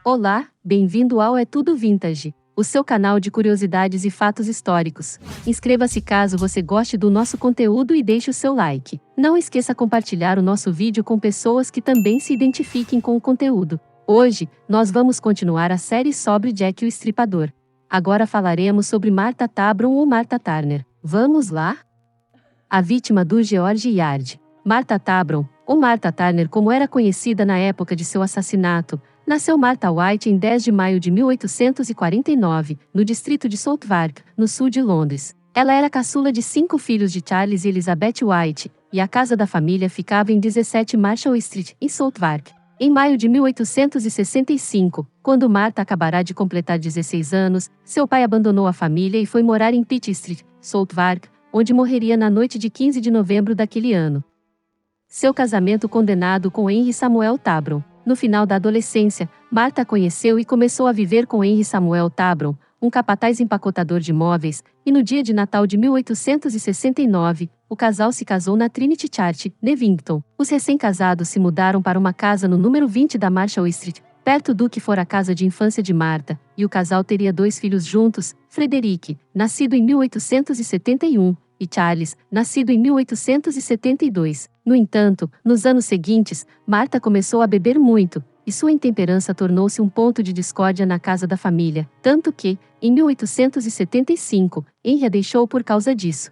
Olá, bem-vindo ao É Tudo Vintage, o seu canal de curiosidades e fatos históricos. Inscreva-se caso você goste do nosso conteúdo e deixe o seu like. Não esqueça compartilhar o nosso vídeo com pessoas que também se identifiquem com o conteúdo. Hoje, nós vamos continuar a série sobre Jack o Estripador. Agora falaremos sobre Martha Tabron ou Martha Turner. Vamos lá? A vítima do George Yard. Martha Tabron, ou Martha Turner como era conhecida na época de seu assassinato, nasceu Martha White em 10 de maio de 1849, no distrito de Southwark, no sul de Londres. Ela era caçula de 5 filhos de Charles e Elizabeth White, e a casa da família ficava em 17 Marshall Street, em Southwark. Em maio de 1865, quando Martha acabará de completar 16 anos, seu pai abandonou a família e foi morar em Pitt Street, Southwark, onde morreria na noite de 15 de novembro daquele ano. Seu casamento condenado com Henry Samuel Tabron. No final da adolescência, Martha conheceu e começou a viver com Henry Samuel Tabron, um capataz empacotador de móveis, e no dia de Natal de 1869, o casal se casou na Trinity Church, Nevington. Os recém-casados se mudaram para uma casa no número 20 da Marshall Street, perto do que fora a casa de infância de Martha, e o casal teria 2 filhos juntos, Frederick, nascido em 1871, e Charles, nascido em 1872. No entanto, nos anos seguintes, Martha começou a beber muito, e sua intemperança tornou-se um ponto de discórdia na casa da família, tanto que, em 1875, Henry a deixou por causa disso.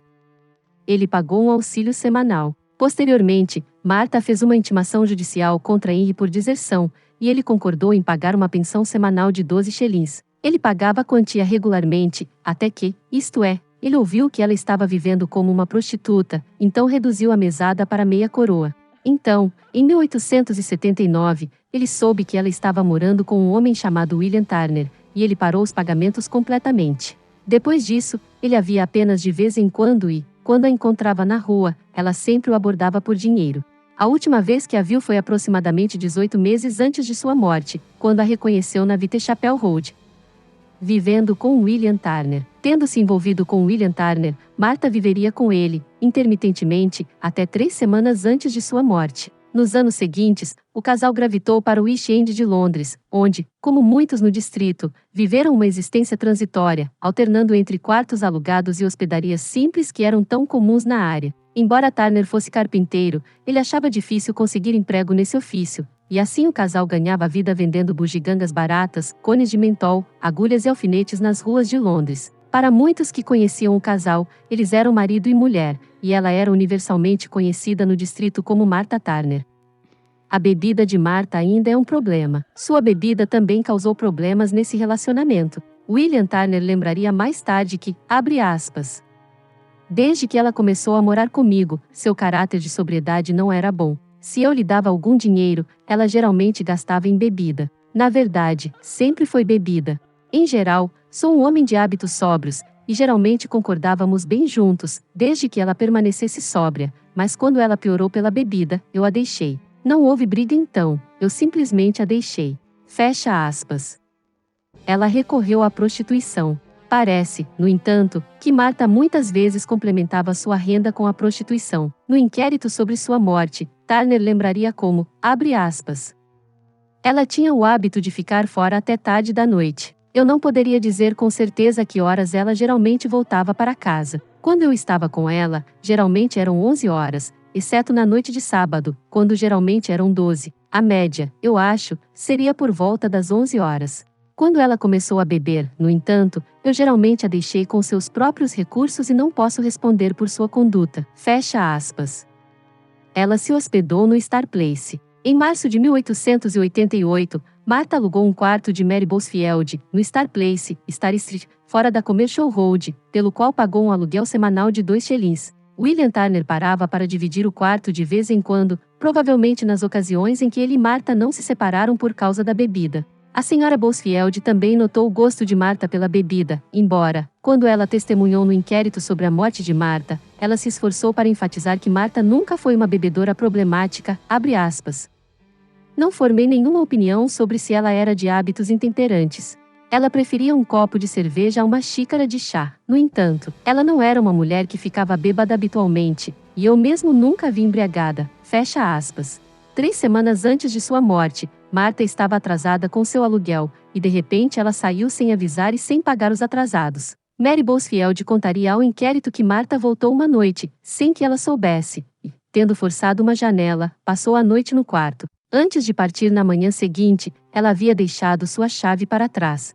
Ele pagou um auxílio semanal. Posteriormente, Martha fez uma intimação judicial contra Henry por deserção, e ele concordou em pagar uma pensão semanal de 12 shillings. Ele pagava a quantia regularmente, até que, isto é, ele ouviu que ela estava vivendo como uma prostituta, então reduziu a mesada para meia coroa. Então, em 1879, ele soube que ela estava morando com um homem chamado William Turner, e ele parou os pagamentos completamente. Depois disso, ele a via apenas de vez em quando e, quando a encontrava na rua, ela sempre o abordava por dinheiro. A última vez que a viu foi aproximadamente 18 meses antes de sua morte, quando a reconheceu na Whitechapel Road. Vivendo com William Turner. Tendo se envolvido com William Turner, Martha viveria com ele, intermitentemente, até 3 semanas antes de sua morte. Nos anos seguintes, o casal gravitou para o East End de Londres, onde, como muitos no distrito, viveram uma existência transitória, alternando entre quartos alugados e hospedarias simples que eram tão comuns na área. Embora Turner fosse carpinteiro, ele achava difícil conseguir emprego nesse ofício, e assim o casal ganhava a vida vendendo bugigangas baratas, cones de mentol, agulhas e alfinetes nas ruas de Londres. Para muitos que conheciam o casal, eles eram marido e mulher, e ela era universalmente conhecida no distrito como Martha Turner. A bebida de Martha ainda é um problema. Sua bebida também causou problemas nesse relacionamento. William Turner lembraria mais tarde que, abre aspas, desde que ela começou a morar comigo, seu caráter de sobriedade não era bom. Se eu lhe dava algum dinheiro, ela geralmente gastava em bebida. Na verdade, sempre foi bebida. Em geral, sou um homem de hábitos sóbrios, e geralmente concordávamos bem juntos, desde que ela permanecesse sóbria, mas quando ela piorou pela bebida, eu a deixei. Não houve briga então, eu simplesmente a deixei. Fecha aspas. Ela recorreu à prostituição. Parece, no entanto, que Martha muitas vezes complementava sua renda com a prostituição. No inquérito sobre sua morte, Turner lembraria como, abre aspas, ela tinha o hábito de ficar fora até tarde da noite. Eu não poderia dizer com certeza a que horas ela geralmente voltava para casa. Quando eu estava com ela, geralmente eram 11 horas, exceto na noite de sábado, quando geralmente eram 12. A média, eu acho, seria por volta das 11 horas. Quando ela começou a beber, no entanto, eu geralmente a deixei com seus próprios recursos e não posso responder por sua conduta. Fecha aspas. Ela se hospedou no Star Place. Em março de 1888, Martha alugou um quarto de Mary Bosfield, no Star Place, Star Street, fora da Commercial Road, pelo qual pagou um aluguel semanal de 2 shillings. William Turner parava para dividir o quarto de vez em quando, provavelmente nas ocasiões em que ele e Martha não se separaram por causa da bebida. A senhora Bosfield também notou o gosto de Martha pela bebida, embora, quando ela testemunhou no inquérito sobre a morte de Martha, ela se esforçou para enfatizar que Martha nunca foi uma bebedora problemática, abre aspas. Não formei nenhuma opinião sobre se ela era de hábitos intemperantes. Ela preferia um copo de cerveja a uma xícara de chá. No entanto, ela não era uma mulher que ficava bêbada habitualmente, e eu mesmo nunca a vi embriagada, fecha aspas. 3 semanas antes de sua morte, Marta estava atrasada com seu aluguel, e de repente ela saiu sem avisar e sem pagar os atrasados. Mary Bosfield contaria ao inquérito que Marta voltou uma noite, sem que ela soubesse, e, tendo forçado uma janela, passou a noite no quarto. Antes de partir na manhã seguinte, ela havia deixado sua chave para trás.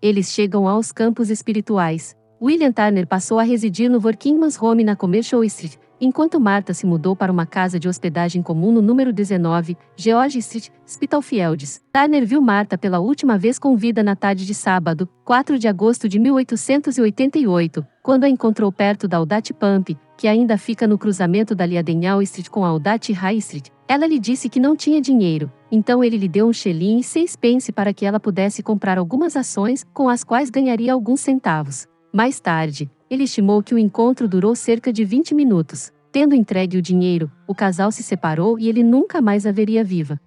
Eles chegam aos campos espirituais. William Turner passou a residir no Workingman's Home na Commercial Street, enquanto Marta se mudou para uma casa de hospedagem comum no número 19, George Street, Spitalfields. Turner viu Marta pela última vez com vida na tarde de sábado, 4 de agosto de 1888, quando a encontrou perto da Aldate Pump, que ainda fica no cruzamento da Liadenhall Street com a Aldate High Street. Ela lhe disse que não tinha dinheiro, então ele lhe deu um shilling e 6 pence para que ela pudesse comprar algumas ações, com as quais ganharia alguns centavos. Mais tarde, ele estimou que o encontro durou cerca de 20 minutos. Tendo entregue o dinheiro, o casal se separou e ele nunca mais a veria viva.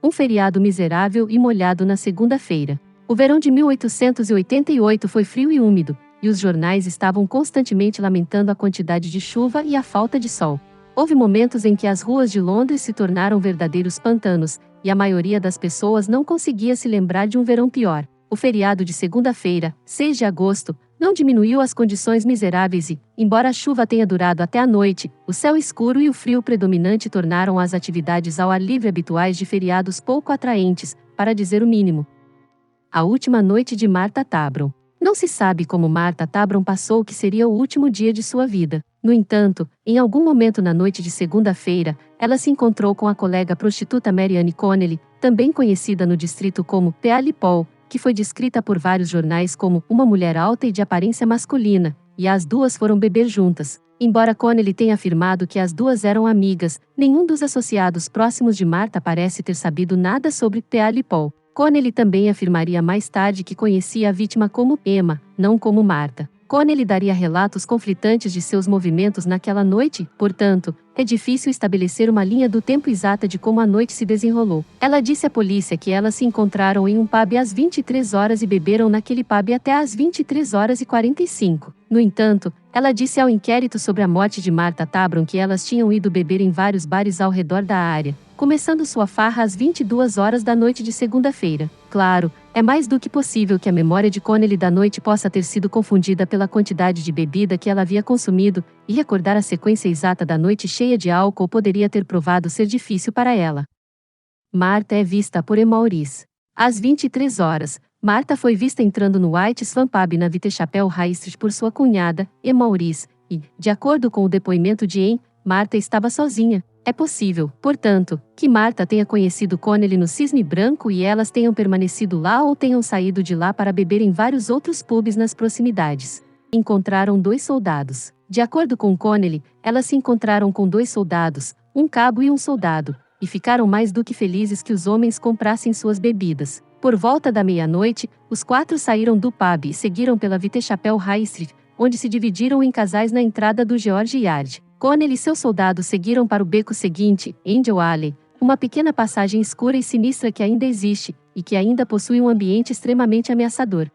Um feriado miserável e molhado na segunda-feira. O verão de 1888 foi frio e úmido, e os jornais estavam constantemente lamentando a quantidade de chuva e a falta de sol. Houve momentos em que as ruas de Londres se tornaram verdadeiros pantanos, e a maioria das pessoas não conseguia se lembrar de um verão pior. O feriado de segunda-feira, 6 de agosto, não diminuiu as condições miseráveis e, embora a chuva tenha durado até a noite, o céu escuro e o frio predominante tornaram as atividades ao ar livre habituais de feriados pouco atraentes, para dizer o mínimo. A última noite de Martha Tabron. Não se sabe como Martha Tabron passou o que seria o último dia de sua vida. No entanto, em algum momento na noite de segunda-feira, ela se encontrou com a colega prostituta Marianne Connelly, também conhecida no distrito como Pearlie Paul, que foi descrita por vários jornais como uma mulher alta e de aparência masculina, e as duas foram beber juntas. Embora Connelly tenha afirmado que as duas eram amigas, nenhum dos associados próximos de Martha parece ter sabido nada sobre Pearlie Paul. Connelly também afirmaria mais tarde que conhecia a vítima como Emma, não como Martha. Connelly daria relatos conflitantes de seus movimentos naquela noite, portanto, é difícil estabelecer uma linha do tempo exata de como a noite se desenrolou. Ela disse à polícia que elas se encontraram em um pub às 23 horas e beberam naquele pub até às 23 horas e 45. No entanto, ela disse ao inquérito sobre a morte de Martha Tabron que elas tinham ido beber em vários bares ao redor da área, começando sua farra às 22 horas da noite de segunda-feira. Claro, é mais do que possível que a memória de Connelly da noite possa ter sido confundida pela quantidade de bebida que ela havia consumido, e recordar a sequência exata da noite cheia de álcool poderia ter provado ser difícil para ela. Martha é vista por Maurice. Às 23 horas, Martha foi vista entrando no White Swan Pub na Whitechapel High Street por sua cunhada, Maurice, e, de acordo com o depoimento de Anne, Martha estava sozinha. É possível, portanto, que Martha tenha conhecido Connelly no Cisne Branco e elas tenham permanecido lá ou tenham saído de lá para beber em vários outros pubs nas proximidades. Encontraram 2 soldados. De acordo com Connelly, elas se encontraram com 2 soldados, um cabo e um soldado, e ficaram mais do que felizes que os homens comprassem suas bebidas. Por volta da meia-noite, os 4 saíram do pub e seguiram pela Whitechapel High Street, onde se dividiram em casais na entrada do George Yard. Connelly e seus soldados seguiram para o beco seguinte, Angel Alley, uma pequena passagem escura e sinistra que ainda existe, e que ainda possui um ambiente extremamente ameaçador.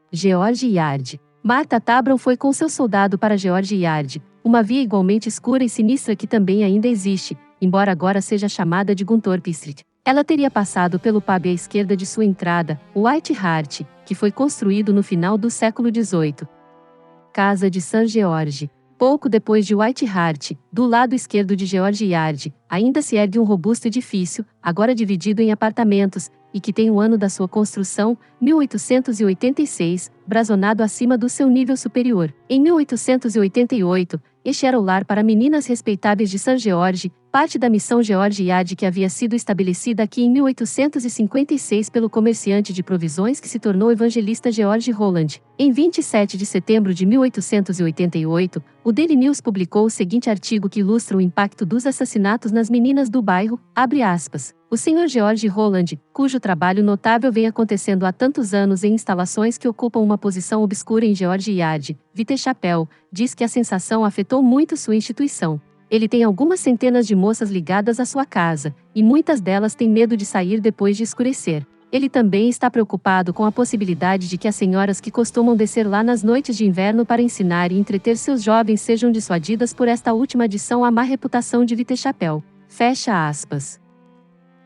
George Yard. Martha Tabron foi com seu soldado para George Yard, uma via igualmente escura e sinistra que também ainda existe, embora agora seja chamada de Gunthorpe Street. Ela teria passado pelo pub à esquerda de sua entrada, o White Hart, que foi construído no final do século XVIII. Casa de St. George. Pouco depois de White Hart, do lado esquerdo de George Yard, ainda se ergue um robusto edifício, agora dividido em apartamentos, e que tem o ano da sua construção, 1886, brazonado acima do seu nível superior. Em 1888, este era o lar para meninas respeitáveis de St. George, parte da missão George Yard que havia sido estabelecida aqui em 1856 pelo comerciante de provisões que se tornou evangelista George Holland. Em 27 de setembro de 1888, o Daily News publicou o seguinte artigo que ilustra o impacto dos assassinatos nas meninas do bairro, abre aspas. O Sr. George Holland, cujo trabalho notável vem acontecendo há tantos anos em instalações que ocupam uma posição obscura em George Yard, Whitechapel, diz que a sensação afetou muito sua instituição. Ele tem algumas centenas de moças ligadas à sua casa, e muitas delas têm medo de sair depois de escurecer. Ele também está preocupado com a possibilidade de que as senhoras que costumam descer lá nas noites de inverno para ensinar e entreter seus jovens sejam dissuadidas por esta última adição à má reputação de Whitechapel. Fecha aspas.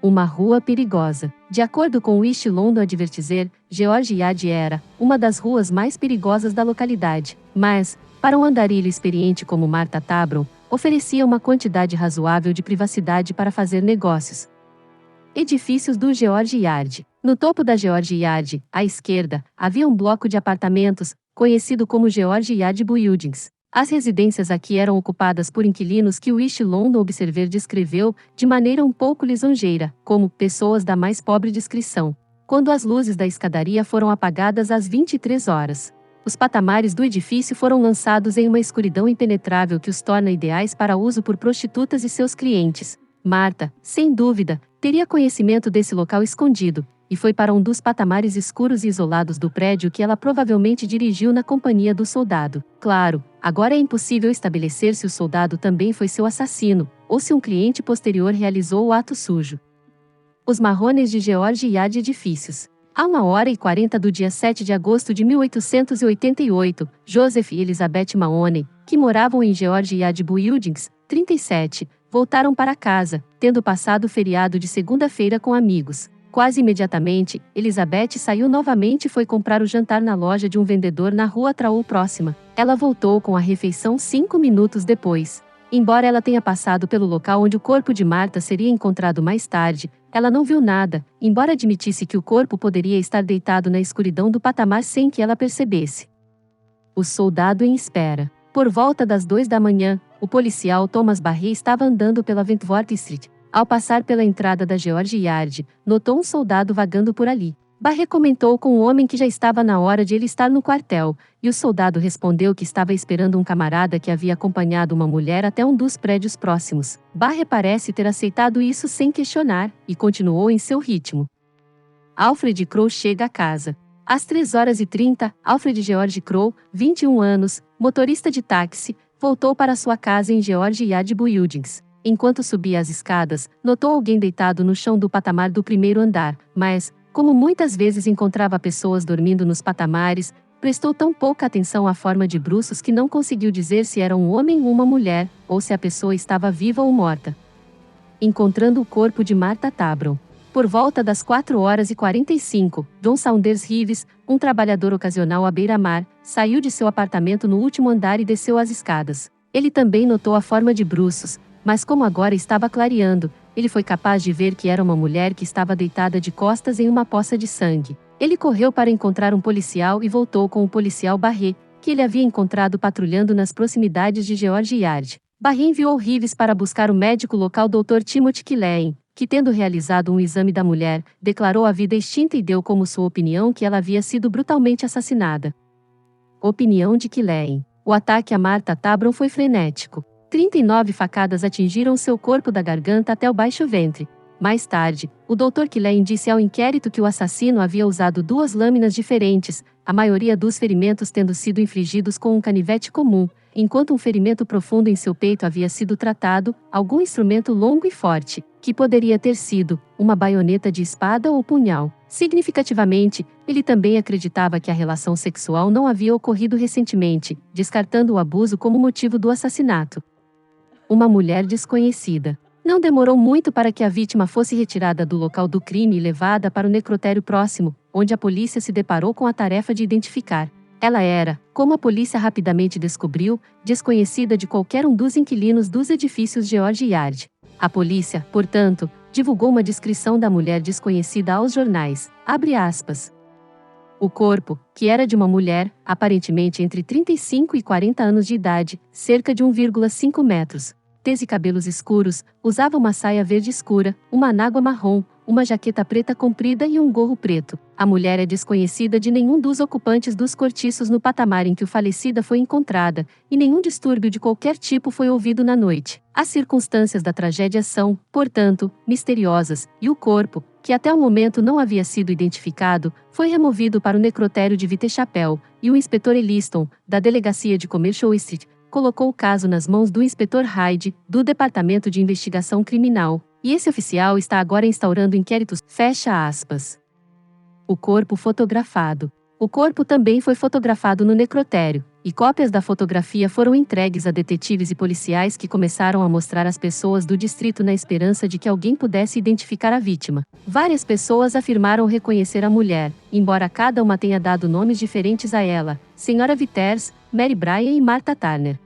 Uma rua perigosa. De acordo com o East London Advertiser, George Yard era uma das ruas mais perigosas da localidade, mas, para um andarilho experiente como Martha Tabron, oferecia uma quantidade razoável de privacidade para fazer negócios. Edifícios do George Yard. No topo da George Yard, à esquerda, havia um bloco de apartamentos, conhecido como George Yard Buildings. As residências aqui eram ocupadas por inquilinos que o East London Observer descreveu, de maneira um pouco lisonjeira, como pessoas da mais pobre descrição. Quando as luzes da escadaria foram apagadas às 23 horas, os patamares do edifício foram lançados em uma escuridão impenetrável que os torna ideais para uso por prostitutas e seus clientes. Martha, sem dúvida, teria conhecimento desse local escondido, e foi para um dos patamares escuros e isolados do prédio que ela provavelmente dirigiu na companhia do soldado. Claro, agora é impossível estabelecer se o soldado também foi seu assassino, ou se um cliente posterior realizou o ato sujo. Os marrones de George Yard Edifícios. A 1h40 do dia 7 de agosto de 1888, Joseph e Elizabeth Mahoney, que moravam em George Yard Buildings, 37, voltaram para casa, tendo passado o feriado de segunda-feira com amigos. Quase imediatamente, Elizabeth saiu novamente e foi comprar o jantar na loja de um vendedor na rua Traul próxima. Ela voltou com a refeição 5 minutos depois. Embora ela tenha passado pelo local onde o corpo de Martha seria encontrado mais tarde, ela não viu nada, embora admitisse que o corpo poderia estar deitado na escuridão do patamar sem que ela percebesse. O soldado em espera. Por volta das 2 da manhã, o policial Thomas Barry estava andando pela Wentworth Street. Ao passar pela entrada da George Yard, notou um soldado vagando por ali. Barry comentou com o homem que já estava na hora de ele estar no quartel, e o soldado respondeu que estava esperando um camarada que havia acompanhado uma mulher até um dos prédios próximos. Barry parece ter aceitado isso sem questionar, e continuou em seu ritmo. Alfred Crow chega a casa. Às 3h30, Alfred George Crow, 21 anos, motorista de táxi, voltou para sua casa em George Yard Buildings. Enquanto subia as escadas, notou alguém deitado no chão do patamar do primeiro andar, mas, como muitas vezes encontrava pessoas dormindo nos patamares, prestou tão pouca atenção à forma de bruços que não conseguiu dizer se era um homem ou uma mulher, ou se a pessoa estava viva ou morta. Encontrando o corpo de Martha Tabron. Por volta das 4h45, John Saunders Reeves, um trabalhador ocasional à beira-mar, saiu de seu apartamento no último andar e desceu as escadas. Ele também notou a forma de bruços, mas como agora estava clareando, ele foi capaz de ver que era uma mulher que estava deitada de costas em uma poça de sangue. Ele correu para encontrar um policial e voltou com o policial Barry, que ele havia encontrado patrulhando nas proximidades de George Yard. Barry enviou Reeves para buscar o médico local Dr. Timothy Killeen, que, tendo realizado um exame da mulher, declarou a vida extinta e deu como sua opinião que ela havia sido brutalmente assassinada. Opinião de Killeen. O ataque a Martha Tabron foi frenético. 39 facadas atingiram seu corpo da garganta até o baixo ventre. Mais tarde, o Dr. Killeen disse ao inquérito que o assassino havia usado 2 lâminas diferentes, a maioria dos ferimentos tendo sido infligidos com um canivete comum, enquanto um ferimento profundo em seu peito havia sido tratado, algum instrumento longo e forte, que poderia ter sido uma baioneta de espada ou punhal. Significativamente, ele também acreditava que a relação sexual não havia ocorrido recentemente, descartando o abuso como motivo do assassinato. Uma mulher desconhecida. Não demorou muito para que a vítima fosse retirada do local do crime e levada para o necrotério próximo, onde a polícia se deparou com a tarefa de identificar. Ela era, como a polícia rapidamente descobriu, desconhecida de qualquer um dos inquilinos dos edifícios George Yard. A polícia, portanto, divulgou uma descrição da mulher desconhecida aos jornais. Abre aspas. O corpo, que era de uma mulher, aparentemente entre 35 e 40 anos de idade, cerca de 1,5 metros. Tez e cabelos escuros, usava uma saia verde escura, uma anágua marrom, uma jaqueta preta comprida e um gorro preto. A mulher é desconhecida de nenhum dos ocupantes dos cortiços no patamar em que o falecida foi encontrada, e nenhum distúrbio de qualquer tipo foi ouvido na noite. As circunstâncias da tragédia são, portanto, misteriosas, e o corpo, que até o momento não havia sido identificado, foi removido para o necrotério de Whitechapel, e o inspetor Elliston, da delegacia de Commercial Street, colocou o caso nas mãos do inspetor Hyde, do Departamento de Investigação Criminal, e esse oficial está agora instaurando inquéritos. Fecha aspas. O corpo fotografado. O corpo também foi fotografado no necrotério, e cópias da fotografia foram entregues a detetives e policiais que começaram a mostrar às pessoas do distrito na esperança de que alguém pudesse identificar a vítima. Várias pessoas afirmaram reconhecer a mulher, embora cada uma tenha dado nomes diferentes a ela: Sra. Vitters, Mary Bryan e Martha Turner.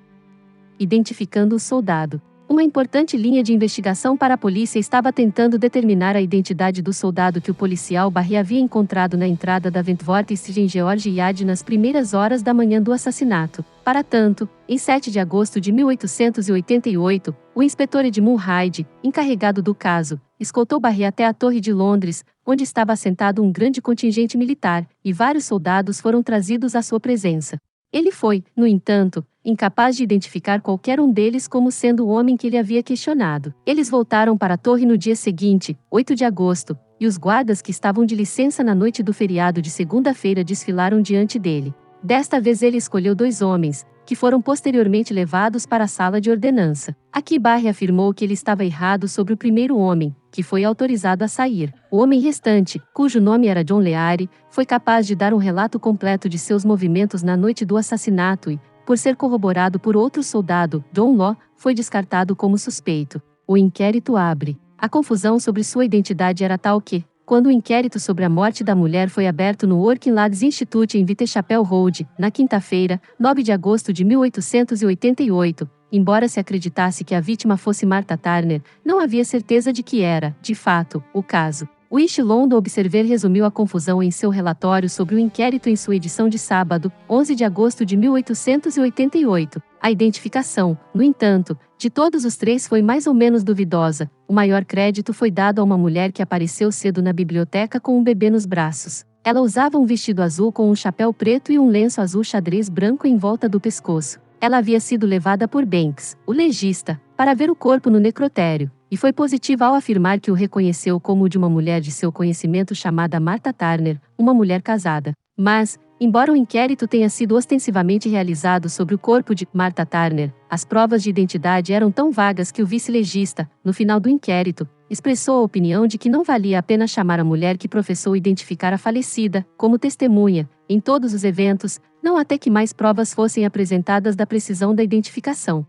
Identificando o soldado. Uma importante linha de investigação para a polícia estava tentando determinar a identidade do soldado que o policial Barry havia encontrado na entrada da Wentworth Street em George Yard nas primeiras horas da manhã do assassinato. Para tanto, em 7 de agosto de 1888, o inspetor Edmund Hyde, encarregado do caso, escoltou Barry até a Torre de Londres, onde estava assentado um grande contingente militar, e vários soldados foram trazidos à sua presença. Ele foi, no entanto, incapaz de identificar qualquer um deles como sendo o homem que ele havia questionado. Eles voltaram para a torre no dia seguinte, 8 de agosto, e os guardas que estavam de licença na noite do feriado de segunda-feira desfilaram diante dele. Desta vez ele escolheu 2 homens, que foram posteriormente levados para a sala de ordenança. Aqui Barry afirmou que ele estava errado sobre o primeiro homem, que foi autorizado a sair. O homem restante, cujo nome era John Leary, foi capaz de dar um relato completo de seus movimentos na noite do assassinato e, por ser corroborado por outro soldado, John Law, foi descartado como suspeito. O inquérito abre. A confusão sobre sua identidade era tal que, quando o inquérito sobre a morte da mulher foi aberto no Working Lads Institute em Whitechapel Road, na quinta-feira, 9 de agosto de 1888, embora se acreditasse que a vítima fosse Martha Turner, não havia certeza de que era, de fato, o caso. O East London Observer resumiu a confusão em seu relatório sobre o inquérito em sua edição de sábado, 11 de agosto de 1888. A identificação, no entanto, de todos os 3 foi mais ou menos duvidosa. O maior crédito foi dado a uma mulher que apareceu cedo na biblioteca com um bebê nos braços. Ela usava um vestido azul com um chapéu preto e um lenço azul xadrez branco em volta do pescoço. Ela havia sido levada por Banks, o legista, para ver o corpo no necrotério, e foi positiva ao afirmar que o reconheceu como o de uma mulher de seu conhecimento chamada Martha Turner, uma mulher casada. Mas, embora o inquérito tenha sido ostensivamente realizado sobre o corpo de Martha Turner, as provas de identidade eram tão vagas que o vice-legista, no final do inquérito, expressou a opinião de que não valia a pena chamar a mulher que professou identificar a falecida como testemunha, em todos os eventos, não até que mais provas fossem apresentadas da precisão da identificação.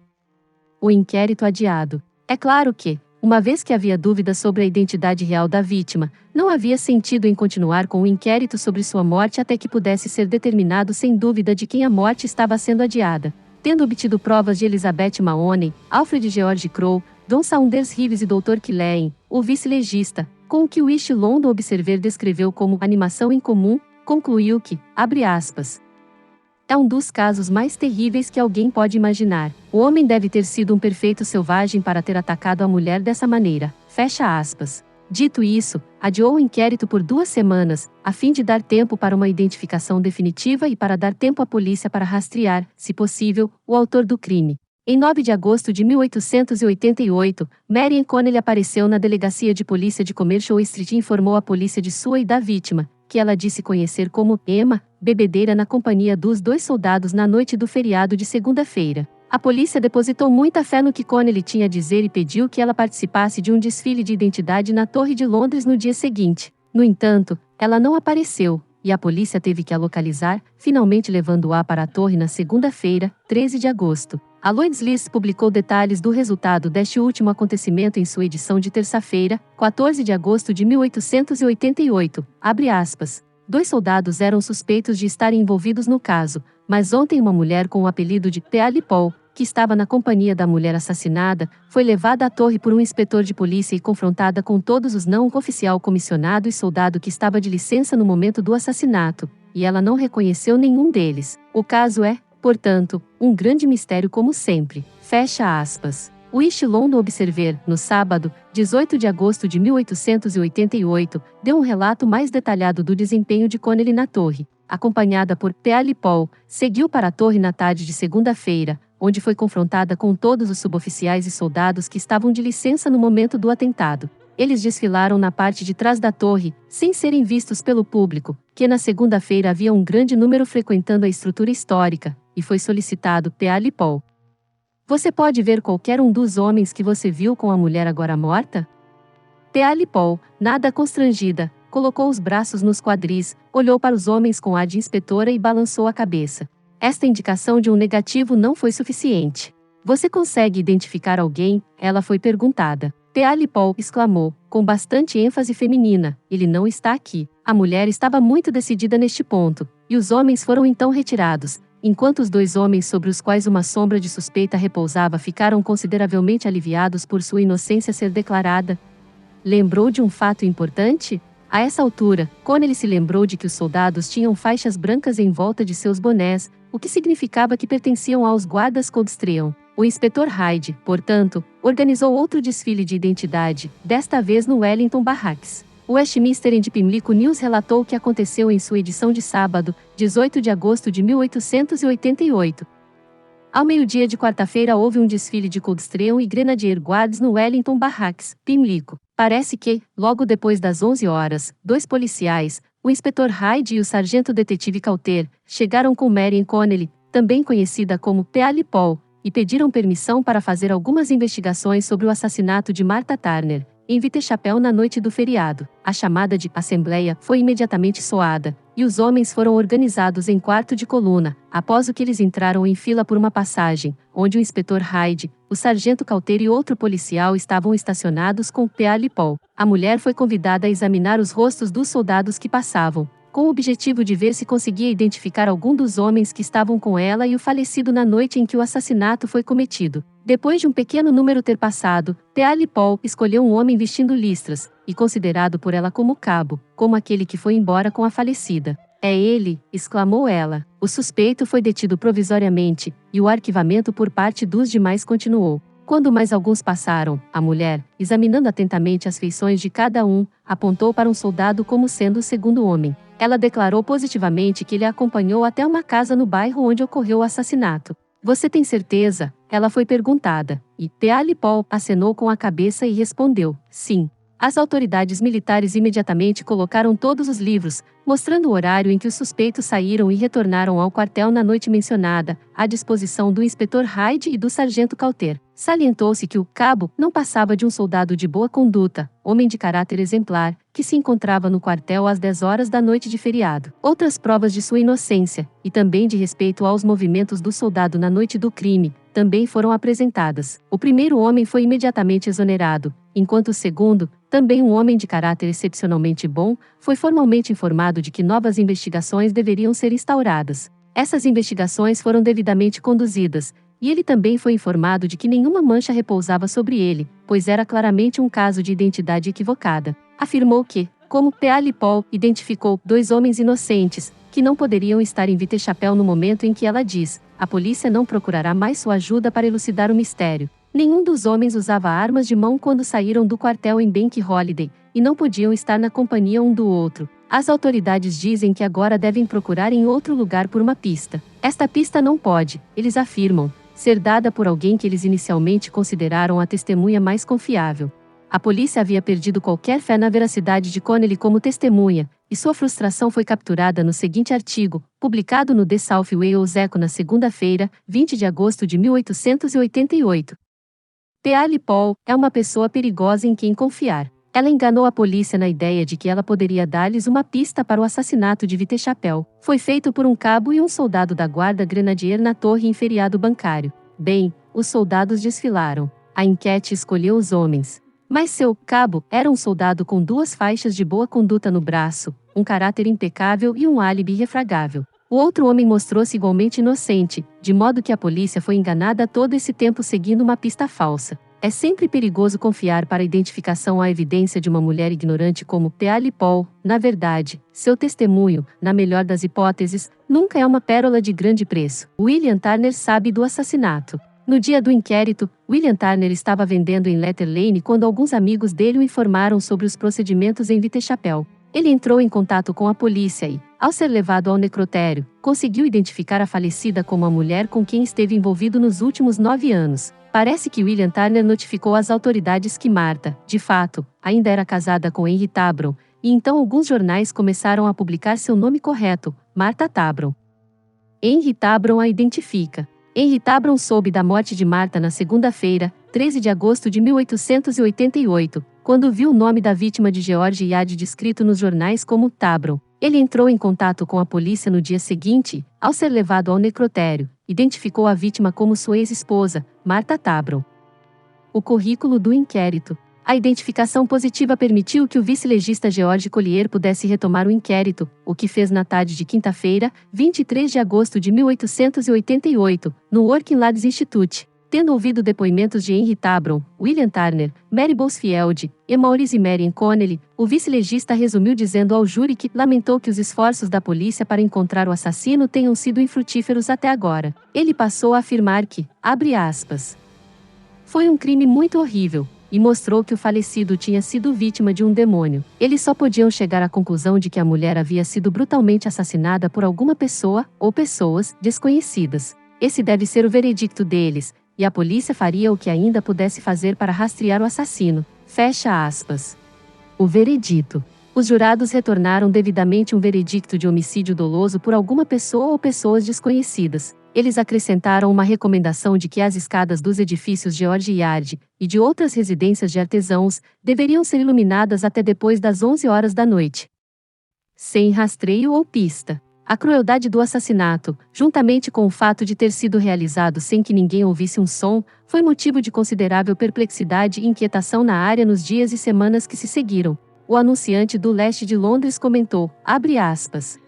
O inquérito adiado. É claro que, uma vez que havia dúvidas sobre a identidade real da vítima, não havia sentido em continuar com o inquérito sobre sua morte até que pudesse ser determinado sem dúvida de quem a morte estava sendo adiada. Tendo obtido provas de Elizabeth Mahoney, Alfred George Crowe, John Saunders Reeves e Dr. Killeen, o vice-legista, com o que o East London Observer descreveu como animação incomum, concluiu que, abre aspas, é um dos casos mais terríveis que alguém pode imaginar. O homem deve ter sido um perfeito selvagem para ter atacado a mulher dessa maneira. Fecha aspas. Dito isso, adiou o inquérito por 2 semanas, a fim de dar tempo para uma identificação definitiva e para dar tempo à polícia para rastrear, se possível, o autor do crime. Em 9 de agosto de 1888, Marian Connelly apareceu na delegacia de polícia de Commercial Street e informou a polícia de sua e da vítima, que ela disse conhecer como Emma, bebedeira na companhia dos 2 soldados na noite do feriado de segunda-feira. A polícia depositou muita fé no que Connelly tinha a dizer e pediu que ela participasse de um desfile de identidade na Torre de Londres no dia seguinte. No entanto, ela não apareceu, e a polícia teve que a localizar, finalmente levando-a para a torre na segunda-feira, 13 de agosto. A Lloyd's List publicou detalhes do resultado deste último acontecimento em sua edição de terça-feira, 14 de agosto de 1888. Abre aspas. 2 soldados eram suspeitos de estarem envolvidos no caso, mas ontem uma mulher com o apelido de Pearlie Paul, que estava na companhia da mulher assassinada, foi levada à torre por um inspetor de polícia e confrontada com todos os não-oficial comissionado e soldado que estava de licença no momento do assassinato, e ela não reconheceu nenhum deles. O caso é, portanto, um grande mistério como sempre. Fecha aspas. O East London Observer, no sábado, 18 de agosto de 1888, deu um relato mais detalhado do desempenho de Connelly na torre. Acompanhada por Pearlie Paul, seguiu para a torre na tarde de segunda-feira, onde foi confrontada com todos os suboficiais e soldados que estavam de licença no momento do atentado. Eles desfilaram na parte de trás da torre, sem serem vistos pelo público, que na segunda-feira havia um grande número frequentando a estrutura histórica, e foi solicitado Pearlie Paul. Você pode ver qualquer um dos homens que você viu com a mulher agora morta? Pearlie Paul, nada constrangida, colocou os braços nos quadris, olhou para os homens com ar de inspetora e balançou a cabeça. Esta indicação de um negativo não foi suficiente. Você consegue identificar alguém? Ela foi perguntada. Peale Paul exclamou, com bastante ênfase feminina, ele não está aqui. A mulher estava muito decidida neste ponto, e os homens foram então retirados, enquanto os dois homens sobre os quais uma sombra de suspeita repousava ficaram consideravelmente aliviados por sua inocência ser declarada. Lembrou de um fato importante? A essa altura, Connelly se lembrou de que os soldados tinham faixas brancas em volta de seus bonés, o que significava que pertenciam aos guardas Coldstream. O inspetor Hyde, portanto, organizou outro desfile de identidade, desta vez no Wellington Barracks. O Westminster and Pimlico News relatou o que aconteceu em sua edição de sábado, 18 de agosto de 1888. Ao meio-dia de quarta-feira houve um desfile de Coldstream e Grenadier Guards no Wellington Barracks, Pimlico. Parece que, logo depois das 11 horas, dois policiais, o inspetor Hyde e o sargento detetive Cauter, chegaram com Marian Connelly, também conhecida como Peale Paul, e pediram permissão para fazer algumas investigações sobre o assassinato de Martha Turner, em Whitechapel na noite do feriado. A chamada de assembleia foi imediatamente soada, e os homens foram organizados em quarto de coluna, após o que eles entraram em fila por uma passagem, onde o inspetor Hyde, o sargento Cauter e outro policial estavam estacionados com Peale Paul. A mulher foi convidada a examinar os rostos dos soldados que passavam, com o objetivo de ver se conseguia identificar algum dos homens que estavam com ela e o falecido na noite em que o assassinato foi cometido. Depois de um pequeno número ter passado, Peale Paul escolheu um homem vestindo listras, e considerado por ela como cabo, como aquele que foi embora com a falecida. É ele, exclamou ela. O suspeito foi detido provisoriamente, e o arquivamento por parte dos demais continuou. Quando mais alguns passaram, a mulher, examinando atentamente as feições de cada um, apontou para um soldado como sendo o segundo homem. Ela declarou positivamente que ele a acompanhou até uma casa no bairro onde ocorreu o assassinato. Você tem certeza? Ela foi perguntada, e Peale Paul acenou com a cabeça e respondeu, sim. As autoridades militares imediatamente colocaram todos os livros, mostrando o horário em que os suspeitos saíram e retornaram ao quartel na noite mencionada, à disposição do inspetor Hyde e do sargento Cauter. Salientou-se que o cabo não passava de um soldado de boa conduta, homem de caráter exemplar, que se encontrava no quartel às 10 horas da noite de feriado. Outras provas de sua inocência, e também de respeito aos movimentos do soldado na noite do crime, também foram apresentadas. O primeiro homem foi imediatamente exonerado, enquanto o segundo, também um homem de caráter excepcionalmente bom, foi formalmente informado de que novas investigações deveriam ser instauradas. Essas investigações foram devidamente conduzidas, e ele também foi informado de que nenhuma mancha repousava sobre ele, pois era claramente um caso de identidade equivocada. Afirmou que, como Peale Paul identificou dois homens inocentes, que não poderiam estar em Whitechapel no momento em que ela diz, a polícia não procurará mais sua ajuda para elucidar o mistério. Nenhum dos homens usava armas de mão quando saíram do quartel em Bank Holiday, e não podiam estar na companhia um do outro. As autoridades dizem que agora devem procurar em outro lugar por uma pista. Esta pista não pode, eles afirmam, ser dada por alguém que eles inicialmente consideraram a testemunha mais confiável. A polícia havia perdido qualquer fé na veracidade de Connelly como testemunha, e sua frustração foi capturada no seguinte artigo, publicado no The South Wales Echo na segunda-feira, 20 de agosto de 1888. Peale Paul é uma pessoa perigosa em quem confiar. Ela enganou a polícia na ideia de que ela poderia dar-lhes uma pista para o assassinato de Whitechapel. Foi feito por um cabo e um soldado da guarda Grenadier na torre em feriado bancário. Bem, os soldados desfilaram. A enquete escolheu os homens. Mas seu cabo era um soldado com duas faixas de boa conduta no braço, um caráter impecável e um álibi irrefragável. O outro homem mostrou-se igualmente inocente, de modo que a polícia foi enganada todo esse tempo seguindo uma pista falsa. É sempre perigoso confiar para a identificação a evidência de uma mulher ignorante como Peale Paul. Na verdade, seu testemunho, na melhor das hipóteses, nunca é uma pérola de grande preço. William Turner sabe do assassinato. No dia do inquérito, William Turner estava vendendo em Letter Lane quando alguns amigos dele o informaram sobre os procedimentos em Whitechapel. Ele entrou em contato com a polícia e, ao ser levado ao necrotério, conseguiu identificar a falecida como a mulher com quem esteve envolvido nos últimos 9 anos. Parece que William Turner notificou às autoridades que Martha, de fato, ainda era casada com Henry Tabron, e então alguns jornais começaram a publicar seu nome correto, Martha Tabron. Henry Tabron a identifica. Henry Tabron soube da morte de Martha na segunda-feira, 13 de agosto de 1888, quando viu o nome da vítima de George Yard descrito nos jornais como Tabron. Ele entrou em contato com a polícia no dia seguinte. Ao ser levado ao necrotério, identificou a vítima como sua ex-esposa, Martha Tabron. O currículo do inquérito. A identificação positiva permitiu que o vice-legista George Collier pudesse retomar o inquérito, o que fez na tarde de quinta-feira, 23 de agosto de 1888, no Working Lads Institute. Tendo ouvido depoimentos de Henry Tabron, William Turner, Mary Bosfield e Maurice Marion Connelly, o vice-legista resumiu dizendo ao júri que lamentou que os esforços da polícia para encontrar o assassino tenham sido infrutíferos até agora. Ele passou a afirmar que, abre aspas, foi um crime muito horrível, e mostrou que o falecido tinha sido vítima de um demônio. Eles só podiam chegar à conclusão de que a mulher havia sido brutalmente assassinada por alguma pessoa, ou pessoas, desconhecidas. Esse deve ser o veredicto deles, e a polícia faria o que ainda pudesse fazer para rastrear o assassino. Fecha aspas. O veredito. Os jurados retornaram devidamente um veredicto de homicídio doloso por alguma pessoa ou pessoas desconhecidas. Eles acrescentaram uma recomendação de que as escadas dos edifícios George Yard e de outras residências de artesãos deveriam ser iluminadas até depois das 11 horas da noite. Sem rastreio ou pista. A crueldade do assassinato, juntamente com o fato de ter sido realizado sem que ninguém ouvisse um som, foi motivo de considerável perplexidade e inquietação na área nos dias e semanas que se seguiram. O anunciante do leste de Londres comentou, abre aspas,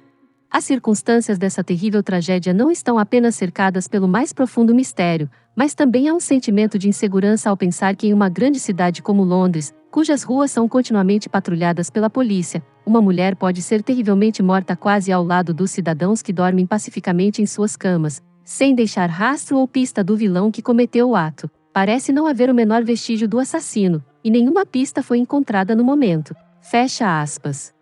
as circunstâncias dessa terrível tragédia não estão apenas cercadas pelo mais profundo mistério, mas também há um sentimento de insegurança ao pensar que em uma grande cidade como Londres, cujas ruas são continuamente patrulhadas pela polícia, uma mulher pode ser terrivelmente morta quase ao lado dos cidadãos que dormem pacificamente em suas camas, sem deixar rastro ou pista do vilão que cometeu o ato. Parece não haver o menor vestígio do assassino, e nenhuma pista foi encontrada no momento. Fecha aspas.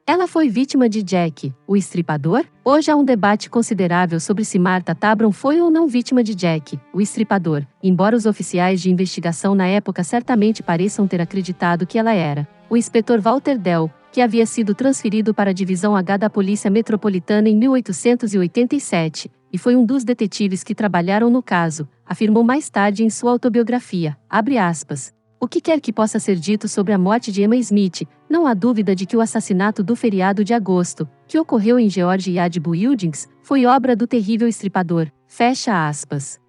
Ela foi vítima de Jack, o estripador? Hoje há um debate considerável sobre se Martha Tabron foi ou não vítima de Jack, o estripador, embora os oficiais de investigação na época certamente pareçam ter acreditado que ela era. O inspetor Walter Dell, que havia sido transferido para a Divisão H da Polícia Metropolitana em 1887, e foi um dos detetives que trabalharam no caso, afirmou mais tarde em sua autobiografia, abre aspas, o que quer que possa ser dito sobre a morte de Emma Smith, não há dúvida de que o assassinato do feriado de agosto, que ocorreu em George Yard Buildings, foi obra do terrível estripador. Fecha aspas.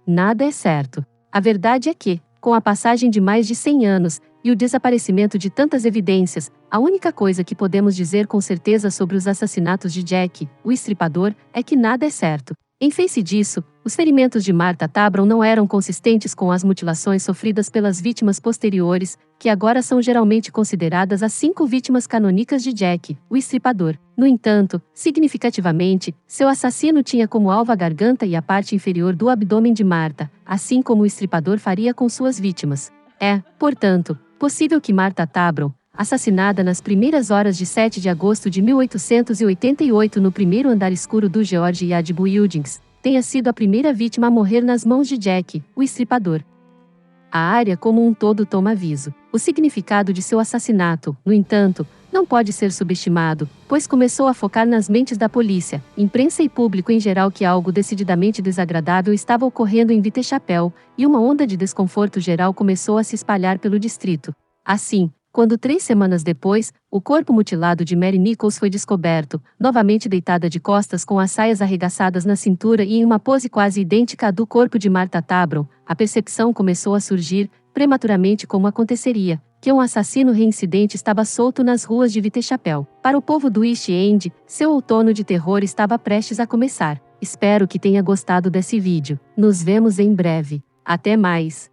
Nada é certo. A verdade é que, com a passagem de mais de 100 anos, e o desaparecimento de tantas evidências, a única coisa que podemos dizer com certeza sobre os assassinatos de Jack, o estripador, é que nada é certo. Em face disso, os ferimentos de Martha Tabron não eram consistentes com as mutilações sofridas pelas vítimas posteriores, que agora são geralmente consideradas as 5 vítimas canônicas de Jack, o estripador. No entanto, significativamente, seu assassino tinha como alvo a garganta e a parte inferior do abdômen de Martha, assim como o estripador faria com suas vítimas. É, portanto, possível que Martha Tabron, assassinada nas primeiras horas de 7 de agosto de 1888 no primeiro andar escuro do George Yard Buildings, tenha sido a primeira vítima a morrer nas mãos de Jack, o estripador. A área como um todo toma aviso. O significado de seu assassinato, no entanto, não pode ser subestimado, pois começou a focar nas mentes da polícia, imprensa e público em geral que algo decididamente desagradável estava ocorrendo em Whitechapel, e uma onda de desconforto geral começou a se espalhar pelo distrito. Assim, quando 3 semanas depois, o corpo mutilado de Mary Nichols foi descoberto, novamente deitada de costas com as saias arregaçadas na cintura e em uma pose quase idêntica à do corpo de Martha Tabron, a percepção começou a surgir, prematuramente como aconteceria, que um assassino reincidente estava solto nas ruas de Whitechapel. Para o povo do East End, seu outono de terror estava prestes a começar. Espero que tenha gostado desse vídeo. Nos vemos em breve. Até mais!